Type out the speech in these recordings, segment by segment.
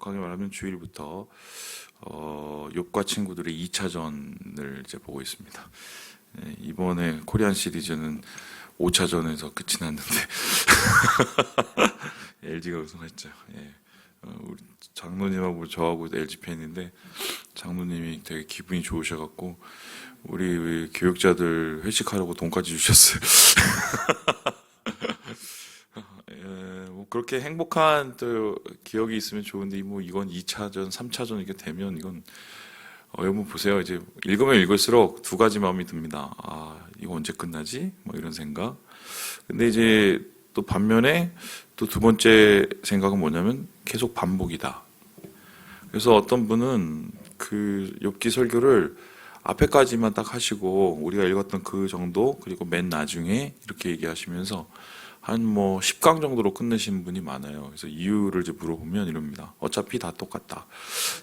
정확하게 말하면 주일부터 욥과 친구들의 2차전을 이제 보고 있습니다. 예, 이번에 코리안 시리즈는 5차전에서 끝이 났는데 LG가 우승했죠. 예. 우리 장로님하고 저하고 LG 팬인데 장로님이 되게 기분이 좋으셔갖고 우리 교육자들 회식하려고 돈까지 주셨어요. 예, 뭐 그렇게 행복한 또 기억이 있으면 좋은데 뭐 이건 2차전, 3차전 이렇게 되면 이건 여러분 보세요. 이제 읽으면 읽을수록 두 가지 마음이 듭니다. 아, 이거 언제 끝나지? 뭐 이런 생각. 근데 이제 또 반면에 또 두 번째 생각은 뭐냐면 계속 반복이다. 그래서 어떤 분은 그 욥기 설교를 앞에까지만 딱 하시고 우리가 읽었던 그 정도 그리고 맨 나중에 이렇게 얘기하시면서 한 뭐 10강 정도로 끝내신 분이 많아요. 그래서 이유를 이제 물어보면 이럽니다. 어차피 다 똑같다.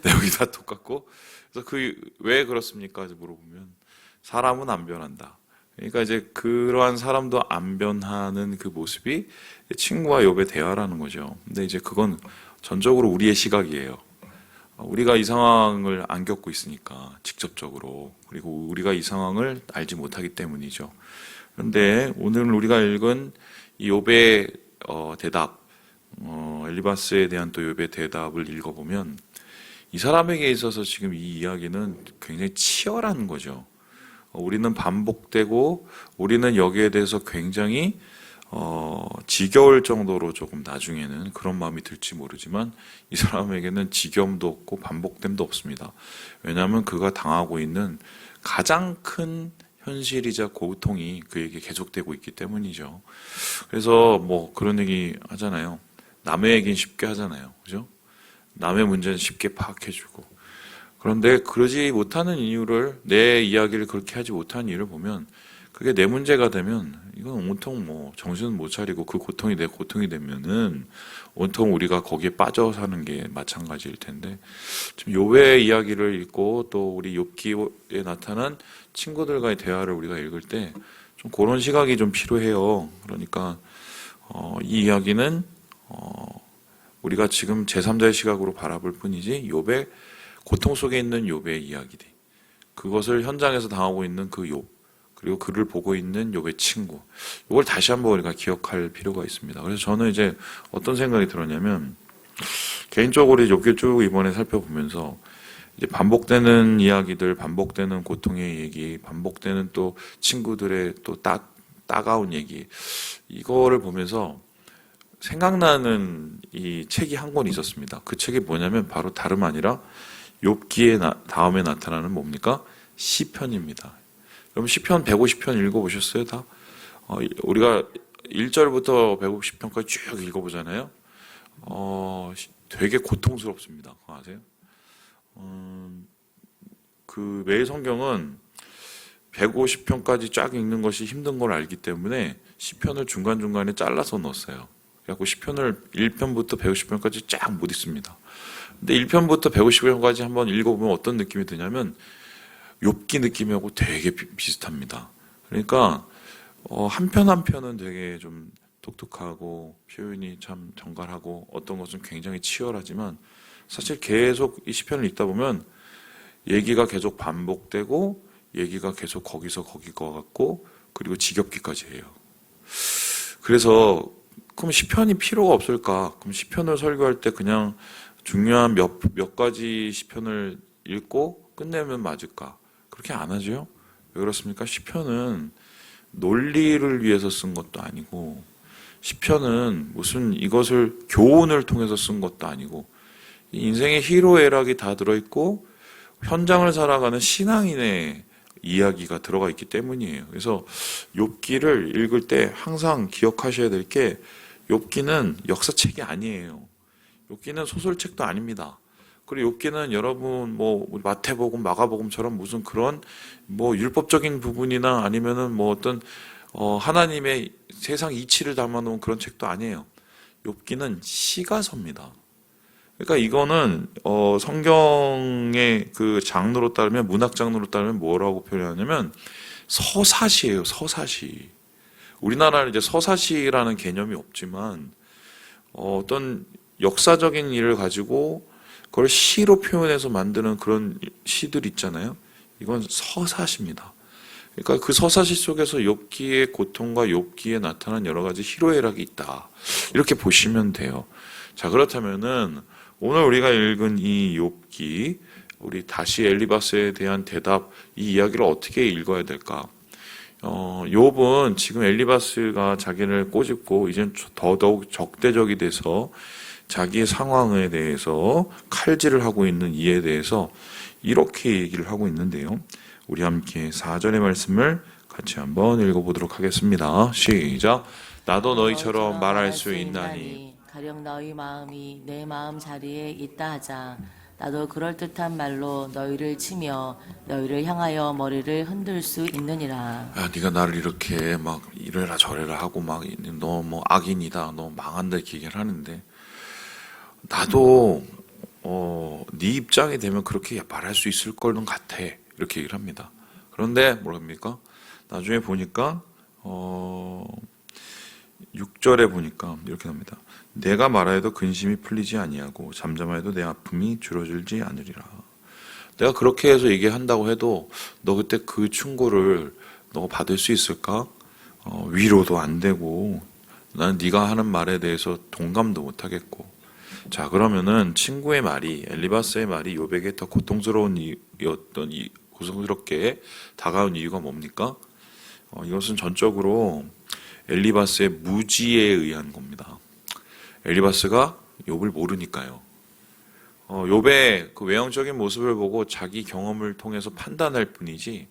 내용이 다 똑같고 그래서 그 왜 그렇습니까? 이제 물어보면 사람은 안 변한다. 그러니까 이제 그러한 사람도 안 변하는 그 모습이 친구와 욥의 대화라는 거죠. 근데 이제 그건 전적으로 우리의 시각이에요. 우리가 이 상황을 안 겪고 있으니까 직접적으로 그리고 우리가 이 상황을 알지 못하기 때문이죠. 그런데 오늘 우리가 읽은 이 욥의 대답, 엘리바스에 대한 또 욥의 대답을 읽어보면 이 사람에게 있어서 지금 이 이야기는 굉장히 치열한 거죠. 우리는 반복되고 우리는 여기에 대해서 굉장히 지겨울 정도로 조금 나중에는 그런 마음이 들지 모르지만 이 사람에게는 지겨움도 없고 반복됨도 없습니다. 왜냐하면 그가 당하고 있는 가장 큰 현실이자 고통이 그에게 계속되고 있기 때문이죠. 그래서 뭐 그런 얘기 하잖아요. 남의 얘기는 쉽게 하잖아요. 그죠? 남의 문제는 쉽게 파악해주고. 그런데 그러지 못하는 이유를, 내 이야기를 그렇게 하지 못하는 이유를 보면 그게 내 문제가 되면 이건 온통 뭐 정신은 못 차리고 그 고통이 내 고통이 되면은 온통 우리가 거기에 빠져 사는 게 마찬가지일 텐데 지금 욥의 이야기를 읽고 또 우리 욥기에 나타난 친구들과의 대화를 우리가 읽을 때 좀 그런 시각이 좀 필요해요. 그러니까 이 이야기는 우리가 지금 제3자의 시각으로 바라볼 뿐이지 욥의 고통 속에 있는 욥의 이야기들, 그것을 현장에서 당하고 있는 그 욥, 그리고 그를 보고 있는 욥의 친구, 이걸 다시 한번 우리가 기억할 필요가 있습니다. 그래서 저는 이제 어떤 생각이 들었냐면 개인적으로 욥기를 쭉 이번에 살펴보면서 이제 반복되는 이야기들, 반복되는 고통의 얘기, 반복되는 또 친구들의 또 따가운 얘기, 이거를 보면서 생각나는 이 책이 한 권 있었습니다. 그 책이 뭐냐면 바로 다름 아니라 욥기의 다음에 나타나는 뭡니까? 시편입니다. 여러분 시편 150편 읽어보셨어요? 다? 우리가 1절부터 150편까지 쭉 읽어보잖아요. 되게 고통스럽습니다. 그거 아세요? 그 매일 성경은 150편까지 쫙 읽는 것이 힘든 걸 알기 때문에 시편을 중간중간에 잘라서 넣었어요. 그래갖고 시편을 1편부터 150편까지 쫙 못 읽습니다. 근데 1편부터 150편까지 한번 읽어보면 어떤 느낌이 드냐면 욥기 느낌하고 되게 비슷합니다. 그러니까 한 편 한 편은 되게 좀 독특하고 표현이 참 정갈하고 어떤 것은 굉장히 치열하지만 사실 계속 이 시편을 읽다 보면 얘기가 계속 반복되고 얘기가 계속 거기서 거기 거 같고 그리고 지겹기까지 해요. 그래서 그럼 시편이 필요가 없을까? 그럼 시편을 설교할 때 그냥 중요한 몇 가지 시편을 읽고 끝내면 맞을까? 그렇게 안 하죠? 왜 그렇습니까? 시편은 논리를 위해서 쓴 것도 아니고 시편은 무슨 이것을 교훈을 통해서 쓴 것도 아니고 인생의 희로애락이 다 들어있고 현장을 살아가는 신앙인의 이야기가 들어가 있기 때문이에요. 그래서 욥기를 읽을 때 항상 기억하셔야 될 게 욥기는 역사책이 아니에요. 욥기는 소설책도 아닙니다. 그리고 욥기는 여러분 뭐 마태복음, 마가복음처럼 무슨 그런 뭐 율법적인 부분이나 아니면은 뭐 어떤 하나님의 세상 이치를 담아놓은 그런 책도 아니에요. 욥기는 시가서입니다. 그러니까 이거는 성경의 그 장르로 따르면 문학 장르로 따르면 뭐라고 표현하냐면 서사시예요. 서사시. 우리나라는 이제 서사시라는 개념이 없지만 어떤 역사적인 일을 가지고 그걸 시로 표현해서 만드는 그런 시들 있잖아요. 이건 서사시입니다. 그러니까 그 서사시 속에서 욥기의 고통과 욥기에 나타난 여러 가지 희로애락이 있다. 이렇게 보시면 돼요. 자, 그렇다면은 오늘 우리가 읽은 이 욥기, 우리 다시 엘리바스에 대한 대답, 이 이야기를 어떻게 읽어야 될까? 욥은 지금 엘리바스가 자기를 꼬집고 이젠 더더욱 적대적이 돼서 자기의 상황에 대해서 칼질을 하고 있는 이에 대해서 이렇게 얘기를 하고 있는데요. 우리 함께 4절의 말씀을 같이 한번 읽어보도록 하겠습니다. 시작. 나도 너희처럼 말할 수 있나니 가령 너희 마음이 내 마음 자리에 있다 하자. 나도 그럴듯한 말로 너희를 치며 너희를 향하여 머리를 흔들 수 있느니라. 야, 네가 나를 이렇게 막 이래라 저래라 하고 막 너 뭐 악인이다, 너 망한다 이렇게 얘기를 하는데 나도 네 입장이 되면 그렇게 말할 수 있을 거는 같아 이렇게 얘기를 합니다. 그런데 뭐랍니까? 나중에 보니까 6절에 보니까 이렇게 나옵니다. 내가 말하여도 근심이 풀리지 아니하고 잠잠하여도 내 아픔이 줄어들지 않으리라. 내가 그렇게 해서 얘기한다고 해도 너 그때 그 충고를 너가 받을 수 있을까? 위로도 안 되고 난 네가 하는 말에 대해서 동감도 못 하겠고. 자, 그러면은 친구의 말이, 엘리바스의 말이 욥에게 더 고통스럽게 다가온 이유가 뭡니까? 이것은 전적으로 엘리바스의 무지에 의한 겁니다. 엘리바스가 욥을 모르니까요. 욥의 그 외형적인 모습을 보고 자기 경험을 통해서 판단할 뿐이지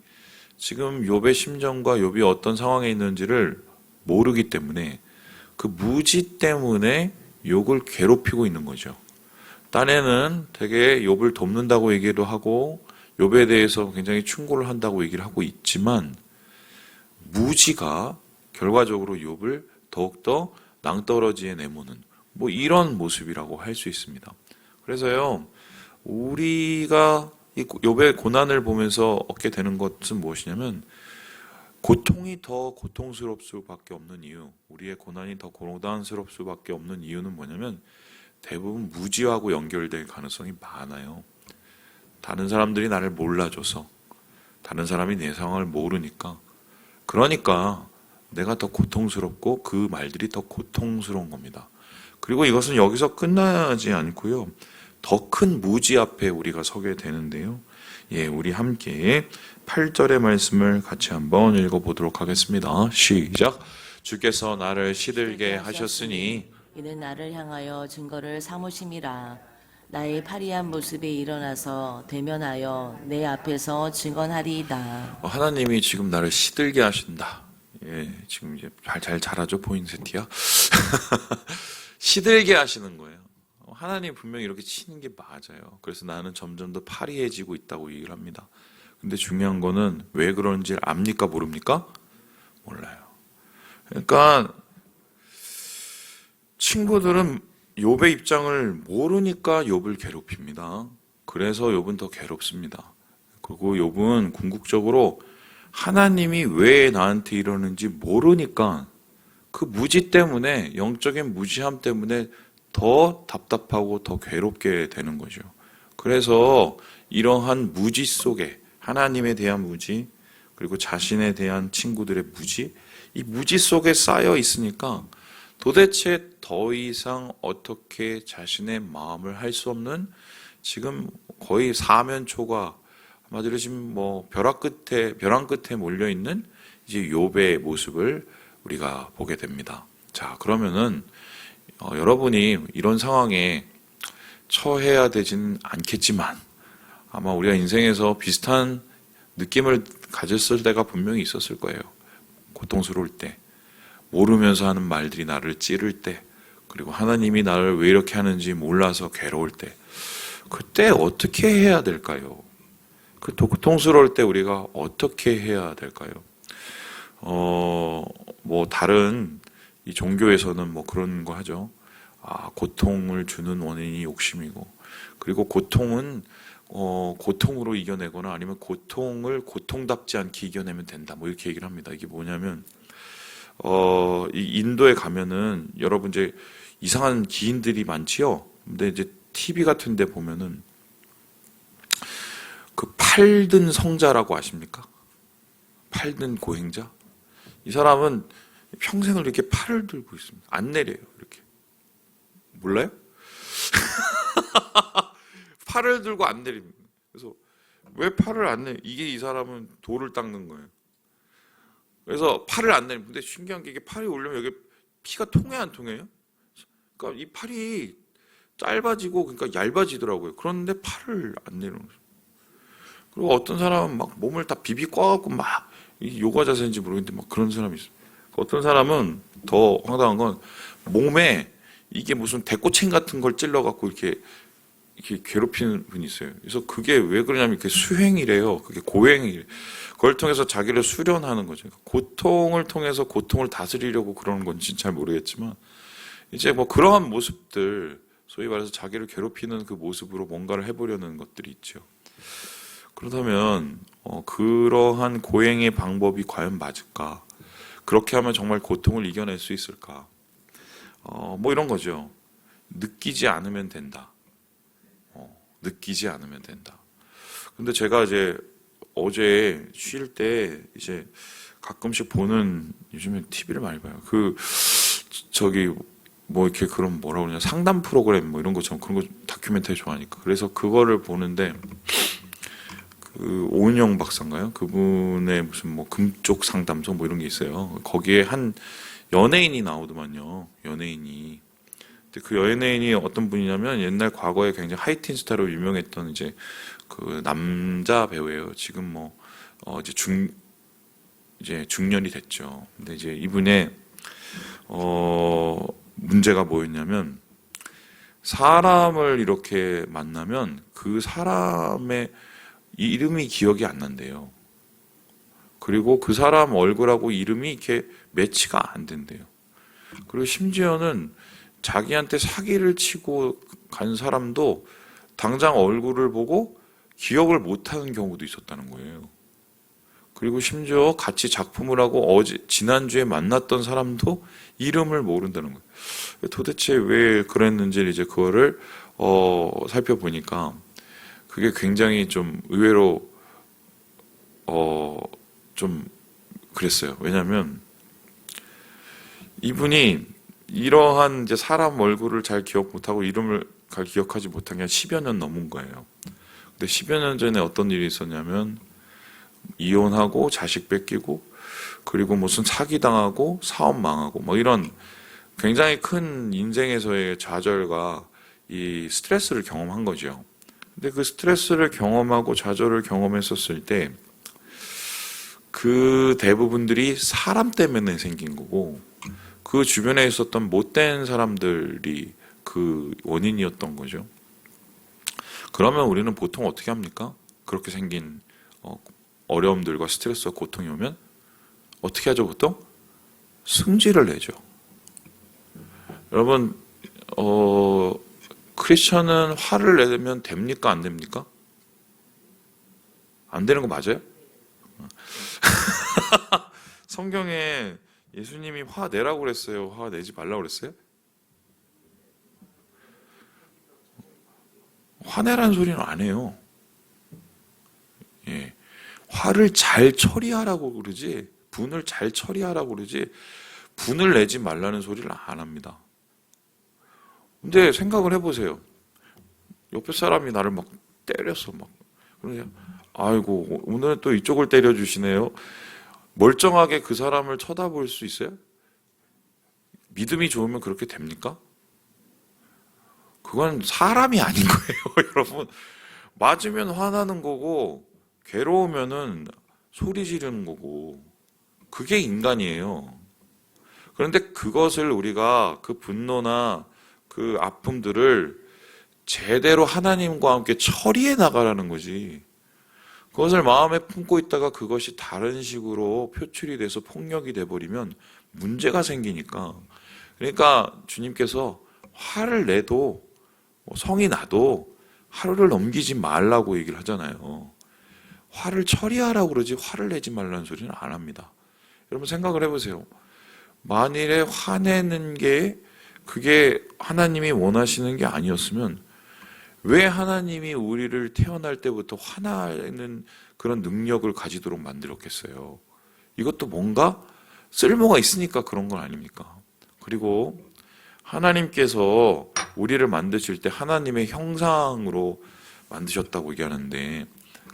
지금 욥의 심정과 욥이 어떤 상황에 있는지를 모르기 때문에 그 무지 때문에 욥을 괴롭히고 있는 거죠. 딴에는 되게 욥을 돕는다고 얘기도 하고 욥에 대해서 굉장히 충고를 한다고 얘기를 하고 있지만 무지가 결과적으로 욥을 더욱더 낭떠러지에 내모는 뭐 이런 모습이라고 할 수 있습니다. 그래서요, 우리가 이 욥의 고난을 보면서 얻게 되는 것은 무엇이냐면 고통이 더 고통스러울 수밖에 없는 이유, 우리의 고난이 더 고난스러울 수밖에 없는 이유는 뭐냐면 대부분 무지하고 연결될 가능성이 많아요. 다른 사람들이 나를 몰라줘서, 다른 사람이 내 상황을 모르니까, 그러니까 내가 더 고통스럽고 그 말들이 더 고통스러운 겁니다. 그리고 이것은 여기서 끝나지 않고요. 더 큰 무지 앞에 우리가 서게 되는데요. 예, 우리 함께 8절의 말씀을 같이 한번 읽어보도록 하겠습니다. 시작. 주께서 나를 시들게 하셨으니 이는 나를 향하여 증거를 삼으심이라. 나의 파리한 모습에 일어나서 대면하여 내 앞에서 증언하리이다. 하나님이 지금 나를 시들게 하신다. 예, 지금 이제 잘 자라죠, 포인세티야. 시들게 하시는 거예요. 하나님 분명히 이렇게 치는 게 맞아요. 그래서 나는 점점 더 파리해지고 있다고 얘기를 합니다. 근데 중요한 거는 왜 그런지 압니까, 모릅니까? 몰라요. 그러니까 친구들은 욥의 입장을 모르니까 욥을 괴롭힙니다. 그래서 욥은 더 괴롭습니다. 그리고 욥은 궁극적으로 하나님이 왜 나한테 이러는지 모르니까 그 무지 때문에, 영적인 무지함 때문에 더 답답하고 더 괴롭게 되는 거죠. 그래서 이러한 무지 속에 하나님에 대한 무지, 그리고 자신에 대한 친구들의 무지, 이 무지 속에 쌓여 있으니까 도대체 더 이상 어떻게 자신의 마음을 할 수 없는, 지금 거의 사면초가 한마디로 지금 뭐 벼랑 끝에 몰려 있는 이제 욥의 모습을 우리가 보게 됩니다. 자, 그러면은 여러분이 이런 상황에 처해야 되지는 않겠지만 아마 우리가 인생에서 비슷한 느낌을 가졌을 때가 분명히 있었을 거예요. 고통스러울 때, 모르면서 하는 말들이 나를 찌를 때, 그리고 하나님이 나를 왜 이렇게 하는지 몰라서 괴로울 때, 그때 어떻게 해야 될까요? 그 고통스러울 때 우리가 어떻게 해야 될까요? 뭐 다른 이 종교에서는 뭐 그런 거 하죠. 고통을 주는 원인이 욕심이고, 그리고 고통은 고통으로 이겨내거나 아니면 고통을 고통답지 않게 이겨내면 된다. 뭐 이렇게 얘기를 합니다. 이게 뭐냐면 이 인도에 가면은 여러분 이제 이상한 기인들이 많지요. 근데 이제 TV 같은 데 보면은 그 팔든 성자라고 아십니까? 팔든 고행자? 이 사람은 평생을 이렇게 팔을 들고 있습니다. 안 내려요, 이렇게. 몰라요? 팔을 들고 안 내립니다. 그래서 왜 팔을 안 내? 이게 이 사람은 돌을 닦는 거예요. 그래서 팔을 안 내립니다. 근데 신기한 게 이게 팔이 올려면 여기 피가 통해 안 통해요? 그러니까 이 팔이 짧아지고 그러니까 얇아지더라고요. 그런데 팔을 안 내리는 거죠. 그리고 어떤 사람은 막 몸을 다 비비 꽈갖고 막 이 요가 자세인지 모르겠는데 막 그런 사람이 있어요. 어떤 사람은 더 황당한 건 몸에 이게 무슨 대꼬챙 같은 걸 찔러갖고 이렇게 괴롭히는 분이 있어요. 그래서 그게 왜 그러냐면 이렇게 수행이래요. 그게 고행이래요. 그걸 통해서 자기를 수련하는 거죠. 고통을 통해서 고통을 다스리려고 그러는 건지 잘 모르겠지만 이제 뭐 그러한 모습들, 소위 말해서 자기를 괴롭히는 그 모습으로 뭔가를 해보려는 것들이 있죠. 그렇다면 그러한 고행의 방법이 과연 맞을까? 그렇게 하면 정말 고통을 이겨낼 수 있을까? 뭐 이런 거죠. 느끼지 않으면 된다. 느끼지 않으면 된다. 근데 제가 이제 어제 쉴 때 이제 가끔씩 보는, 요즘에 TV를 많이 봐요. 저기 뭐 이렇게 그런 뭐라 그러냐, 상담 프로그램 뭐 이런 것처럼 그런 거 다큐멘터리 좋아하니까. 그래서 그거를 보는데 그 오은영 박사인가요? 그분의 무슨 뭐 금쪽 상담소 뭐 이런 게 있어요. 거기에 한 연예인이 나오더만요. 연예인이. 근데 그 연예인이 어떤 분이냐면 옛날 과거에 굉장히 하이틴 스타로 유명했던 이제 그 남자 배우예요. 지금 뭐 이제 중년이 됐죠. 근데 이제 이분의 문제가 뭐였냐면 사람을 이렇게 만나면 그 사람의 이름이 기억이 안 난대요. 그리고 그 사람 얼굴하고 이름이 이렇게 매치가 안 된대요. 그리고 심지어는 자기한테 사기를 치고 간 사람도 당장 얼굴을 보고 기억을 못하는 경우도 있었다는 거예요. 그리고 심지어 같이 작품을 하고 지난주에 만났던 사람도 이름을 모른다는 거예요. 도대체 왜 그랬는지 이제 그거를 살펴보니까 그게 굉장히 좀 의외로 좀 그랬어요. 왜냐하면 이분이 이러한 이제 사람 얼굴을 잘 기억 못하고 이름을 잘 기억하지 못한 게 한 10여 년 넘은 거예요. 근데 10여 년 전에 어떤 일이 있었냐면 이혼하고 자식 뺏기고 그리고 무슨 사기당하고 사업 망하고 뭐 이런 굉장히 큰 인생에서의 좌절과 이 스트레스를 경험한 거죠. 근데 그 스트레스를 경험하고 좌절을 경험했었을 때 그 대부분들이 사람 때문에 생긴 거고 그 주변에 있었던 못된 사람들이 그 원인이었던 거죠. 그러면 우리는 보통 어떻게 합니까? 그렇게 생긴 어려움들과 스트레스와 고통이 오면 어떻게 하죠 보통? 승질을 내죠. 여러분 크리스천은 화를 내면 됩니까? 안 됩니까? 안 되는 거 맞아요? 성경에 예수님이 화 내라고 그랬어요? 화 내지 말라고 그랬어요? 화내라는 소리는 안 해요. 예. 화를 잘 처리하라고 그러지, 분을 잘 처리하라고 그러지, 분을 내지 말라는 소리를 안 합니다. 근데 생각을 해보세요. 옆에 사람이 나를 막 때렸어, 막. 그러냐? 아이고, 오늘은 또 이쪽을 때려주시네요. 멀쩡하게 그 사람을 쳐다볼 수 있어요? 믿음이 좋으면 그렇게 됩니까? 그건 사람이 아닌 거예요, 여러분. 맞으면 화나는 거고, 괴로우면은 소리 지르는 거고, 그게 인간이에요. 그런데 그것을 우리가 그 분노나 그 아픔들을 제대로 하나님과 함께 처리해 나가라는 거지. 그것을 마음에 품고 있다가 그것이 다른 식으로 표출이 돼서 폭력이 돼버리면 문제가 생기니까. 그러니까 주님께서 화를 내도 성이 나도 하루를 넘기지 말라고 얘기를 하잖아요. 화를 처리하라고 그러지 화를 내지 말라는 소리는 안 합니다. 여러분 생각을 해보세요. 만일에 화내는 게 그게 하나님이 원하시는 게 아니었으면 왜 하나님이 우리를 태어날 때부터 화나는 그런 능력을 가지도록 만들었겠어요? 이것도 뭔가 쓸모가 있으니까 그런 건 아닙니까? 그리고 하나님께서 우리를 만드실 때 하나님의 형상으로 만드셨다고 얘기하는데,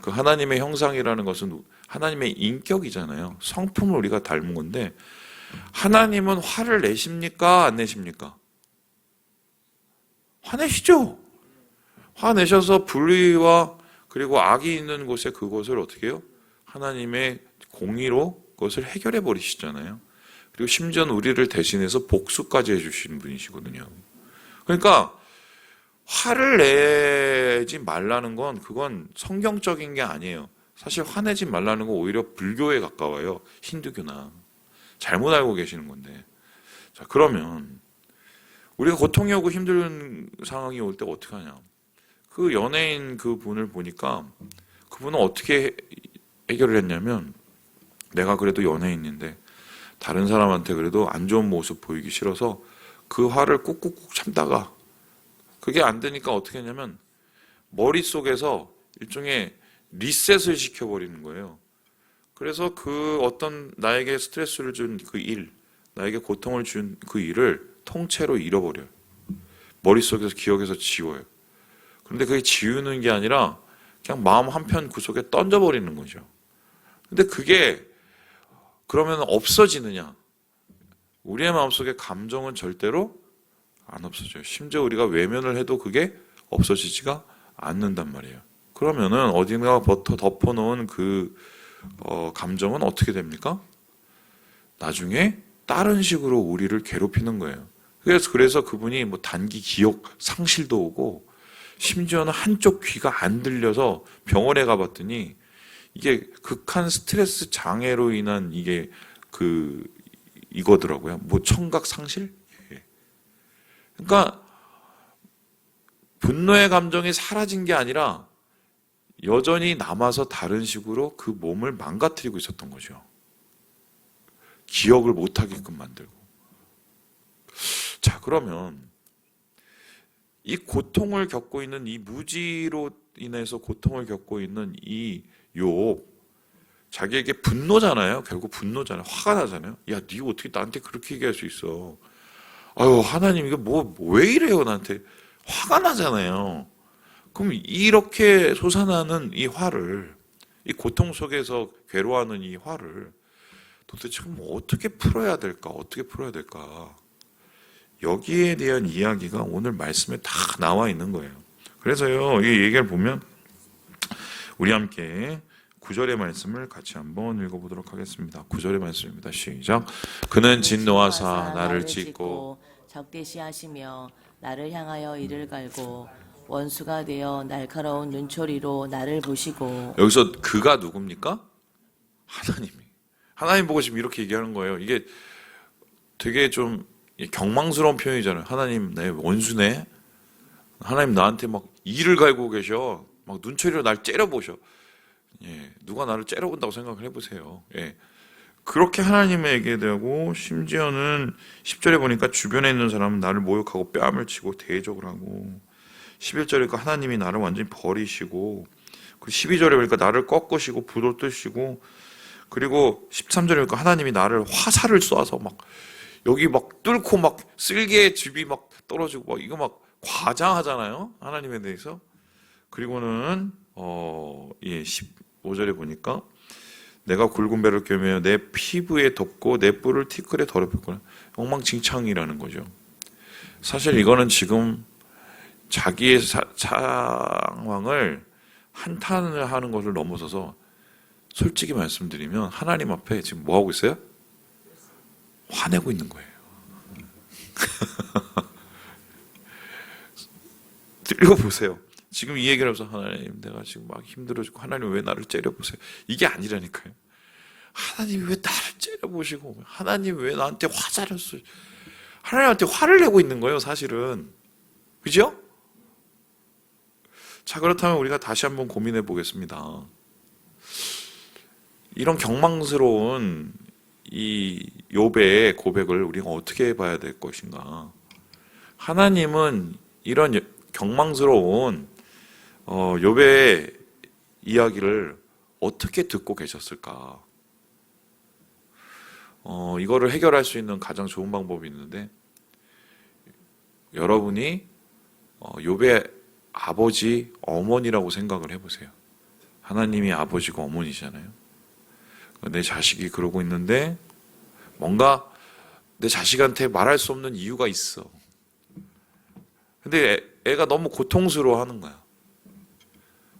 그 하나님의 형상이라는 것은 하나님의 인격이잖아요. 성품을 우리가 닮은 건데, 하나님은 화를 내십니까? 안 내십니까? 화내시죠? 화내셔서 불의와 그리고 악이 있는 곳에 그것을 어떻게 해요? 하나님의 공의로 그것을 해결해 버리시잖아요. 그리고 심지어는 우리를 대신해서 복수까지 해주시는 분이시거든요. 그러니까 화를 내지 말라는 건 그건 성경적인 게 아니에요. 사실 화내지 말라는 건 오히려 불교에 가까워요. 힌두교나. 잘못 알고 계시는 건데. 자, 그러면 우리가 고통이 오고 힘든 상황이 올 때 어떻게 하냐? 그 연예인 그 분을 보니까 그분은 어떻게 해결을 했냐면, 내가 그래도 연예인인데 다른 사람한테 그래도 안 좋은 모습 보이기 싫어서 그 화를 꾹꾹꾹 참다가 그게 안 되니까 어떻게 했냐면 머릿속에서 일종의 리셋을 시켜버리는 거예요. 그래서 그 어떤 나에게 스트레스를 준 그 일, 나에게 고통을 준 그 일을 통째로 잃어버려요. 머릿속에서 기억에서 지워요. 그런데 그게 지우는 게 아니라 그냥 마음 한편 구석에 던져버리는 거죠. 근데 그게 그러면 없어지느냐? 우리의 마음속에 감정은 절대로 안 없어져요. 심지어 우리가 외면을 해도 그게 없어지지가 않는단 말이에요. 그러면은 어딘가 덮어놓은 그 감정은 어떻게 됩니까? 나중에 다른 식으로 우리를 괴롭히는 거예요. 그래서 그분이 뭐 단기 기억 상실도 오고, 심지어는 한쪽 귀가 안 들려서 병원에 가봤더니 이게 극한 스트레스 장애로 인한 이게 이거더라고요. 뭐 청각 상실? 예. 그러니까 분노의 감정이 사라진 게 아니라 여전히 남아서 다른 식으로 그 몸을 망가뜨리고 있었던 거죠. 기억을 못하게끔 만들고. 자, 그러면 이 고통을 겪고 있는, 이 무지로 인해서 고통을 겪고 있는 이 욥, 자기에게 분노잖아요. 결국 분노잖아요. 화가 나잖아요. 야, 네가 어떻게 나한테 그렇게 얘기할 수 있어? 아유, 하나님 이거 왜 이래요 나한테? 화가 나잖아요. 그럼 이렇게 솟아나는 이 화를, 이 고통 속에서 괴로워하는 이 화를 도대체 어떻게 풀어야 될까? 어떻게 풀어야 될까? 여기에 대한 이야기가 오늘 말씀에 다 나와 있는 거예요. 그래서요, 이 얘기를 보면 우리 함께 9절의 말씀을 같이 한번 읽어보도록 하겠습니다. 9절의 말씀입니다. 시작. 그는 진노하사 나를 찢고 적대시하시며 나를 향하여 이를 갈고 원수가 되어 날카로운 눈초리로 나를 보시고. 여기서 그가 누굽니까? 하나님이. 하나님 보고 지금 이렇게 얘기하는 거예요. 이게 되게 좀 경망스러운 표현이잖아요. 하나님 내 원수네. 하나님 나한테 막 이를 갈고 계셔. 막 눈초리로 날 째려보셔. 예, 누가 나를 째려본다고 생각을 해보세요. 예. 그렇게 하나님에게 되고, 심지어는 10절에 보니까 주변에 있는 사람은 나를 모욕하고 뺨을 치고 대적을 하고, 11절에 보니까 하나님이 나를 완전히 버리시고, 그리고 12절에 보니까 나를 꺾으시고 불을 뜨시고, 그리고 13절에 보니까 하나님이 나를 화살을 쏴서 막 여기 막 뚫고 막 쓸개의 즙이 막 떨어지고, 막 이거 막 과장하잖아요, 하나님에 대해서. 그리고는 15절에 보니까 내가 굵은 배를 꿰매어 내 피부에 덮고 내 뿔을 티끌에 더럽혔구나. 엉망진창이라는 거죠. 사실 이거는 지금 자기의 상황을 한탄을 하는 것을 넘어서서, 솔직히 말씀드리면 하나님 앞에 지금 뭐 하고 있어요? 화내고 있는 거예요. 읽어보세요. 지금 이 얘기를 하면서 하나님 내가 지금 막 힘들어 죽고 하나님 왜 나를 째려보세요. 이게 아니라니까요. 하나님이 왜 나를 째려보시고, 하나님 왜 나한테 화살을 쏘, 하나님한테 화를 내고 있는 거예요 사실은. 그죠? 자, 그렇다면 우리가 다시 한번 고민해 보겠습니다. 이런 경망스러운 이 욥의 고백을 우리가 어떻게 봐야 될 것인가. 하나님은 이런 경망스러운 욥의 이야기를 어떻게 듣고 계셨을까? 이거를 해결할 수 있는 가장 좋은 방법이 있는데, 여러분이 욥의 아버지, 어머니라고 생각을 해보세요. 하나님이 아버지고 어머니잖아요. 내 자식이 그러고 있는데 뭔가 내 자식한테 말할 수 없는 이유가 있어. 근데 애가 너무 고통스러워하는 거야.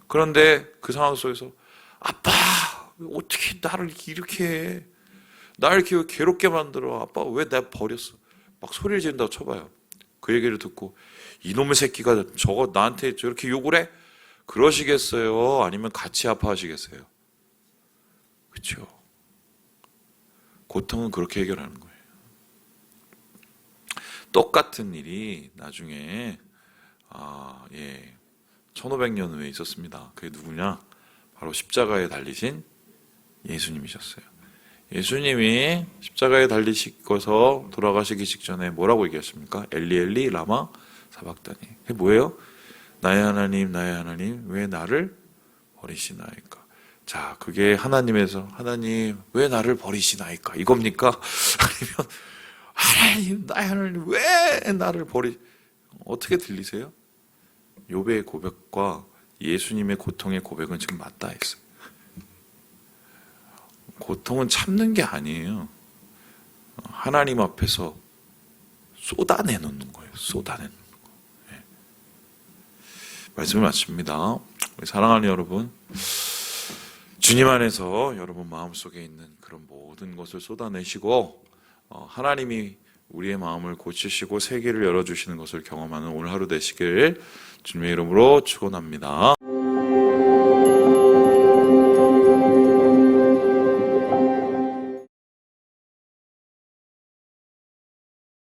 그런데 그 상황 속에서 아빠 어떻게 나를 이렇게 해? 나를 이렇게 괴롭게 만들어. 아빠 왜 나 버렸어? 막 소리를 지른다고 쳐봐요. 그 얘기를 듣고 이놈의 새끼가 저거 나한테 저렇게 욕을 해? 그러시겠어요? 아니면 같이 아파하시겠어요? 그렇죠? 고통은 그렇게 해결하는 거예요. 똑같은 일이 나중에 1500년 후에 있었습니다. 그게 누구냐? 바로 십자가에 달리신 예수님이셨어요. 예수님이 십자가에 달리시고서 돌아가시기 직전에 뭐라고 얘기하십니까? 엘리 엘리 라마 사박다니. 그게 뭐예요? 나의 하나님 왜 나를 버리시나이까? 자, 그게 하나님에서 하나님 왜 나를 버리시나이까? 이겁니까? 아니면 하나님 나의 하나님 왜 나를 어떻게 들리세요? 욥의 고백과 예수님의 고통의 고백은 지금 맞닿아 있어요. 고통은 참는 게 아니에요. 하나님 앞에서 쏟아내놓는 거예요. 쏟아내놓는 거. 네. 말씀을 마칩니다. 사랑하는 여러분, 주님 안에서 여러분 마음속에 있는 그런 모든 것을 쏟아내시고 하나님이 우리의 마음을 고치시고 세계를 열어주시는 것을 경험하는 오늘 하루 되시길 주님의 이름으로 축원합니다.